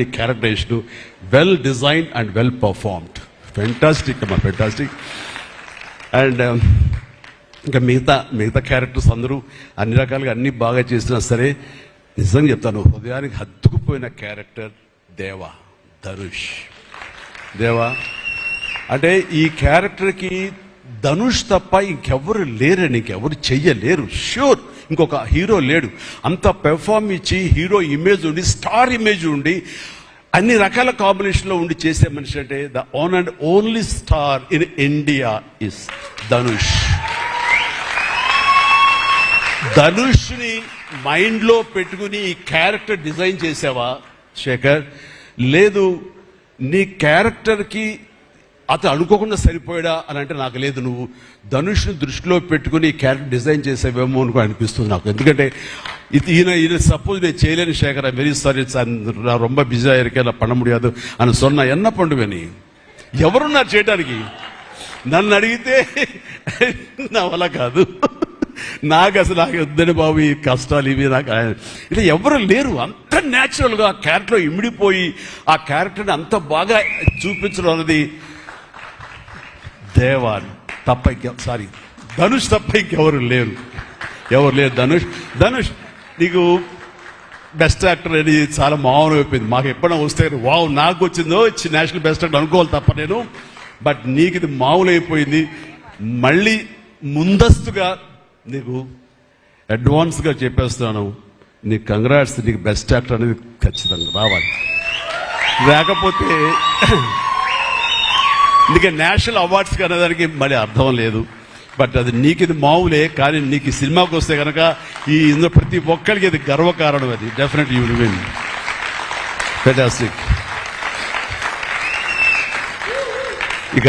నీ characterisation well design and well performed. Fantastic అమ్మా, fantastic. And ఇంకా మిగతా క్యారెక్టర్స్ అందరూ అన్ని రకాలుగా అన్ని బాగా చేసినా సరే నిజంగా చెప్తాను, హృదయానికి హత్తుకుపోయిన క్యారెక్టర్ దేవా, ధనుష్. దేవా అంటే ఈ క్యారెక్టర్కి ధనుష్ తప్ప ఇంకెవరు లేరని, ఇంకెవరు చెయ్యలేరు. ష్యూర్ ఇంకొక హీరో లేడు. అంత పెర్ఫార్మ్ ఇచ్చి హీరో ఇమేజ్ ఉండి, స్టార్ ఇమేజ్ ఉండి, అన్ని రకాల కాంబినేషన్లో ఉండి చేసే మనిషి అంటే the one and only star in India is Dhanush. ధనుష్ని మైండ్లో పెట్టుకుని ఈ క్యారెక్టర్ డిజైన్ చేసావా శేఖర్? లేదు, నీ క్యారెక్టర్కి అతను అనుకోకుండా సరిపోయాడా అని అంటే నాకు లేదు. నువ్వు ధనుష్ని దృష్టిలో పెట్టుకుని క్యారెక్టర్ డిజైన్ చేసేవేమో అనుకో అనిపిస్తుంది నాకు. ఎందుకంటే ఈయన సపోజ్ నేను చేయలేని శేఖర్, ఐ వెరీ సారీ, நான் ரொம்ப பிஸியாக இருக்கேன், நான் பண்ண முடியாது అని சொன்னா என்ன பண்ணுவேని? ఎవరున్నారు చేయడానికి? నన్ను అడిగితే నా వల్ల కాదు, నాకు వద్దని బాబు ఈ కష్టాలు ఇవి, నాకు ఇట్లా ఎవరు లేరు. అంత న్యాచురల్గా ఆ క్యారెక్టర్లో ఇమిడిపోయి ఆ క్యారెక్టర్ని అంత బాగా చూపించడం అన్నది దేవా తప్ప ధనుష్ తప్ప ఇంకెవరు లేరు. ధనుష్ నీకు బెస్ట్ యాక్టర్ అని చాలా మామూలు అయిపోయింది. మాకు ఎప్పుడైనా వస్తే వావ్ నాకు వచ్చిందో నేషనల్ బెస్ట్ యాక్టర్ అనుకోవాలి తప్ప నేను. బట్ నీకు ఇది మామూలు అయిపోయింది. మళ్ళీ ముందస్తుగా నీకు అడ్వాన్స్గా చెప్పేస్తున్నాను, నీకు కంగ్రాట్స్. నీకు బెస్ట్ యాక్టర్ అనేది ఖచ్చితంగా రావాలి. లేకపోతే నీకు నేషనల్ అవార్డ్స్ అనేదానికి మళ్ళీ అర్థం లేదు. బట్ అది నీకు ఇది మామూలే, కానీ నీకు ఈ సినిమాకి వస్తే కనుక ఇందులో ప్రతి ఒక్కరికి ఇది గర్వకారణం. అది definite you will win. Fantastic. ఇక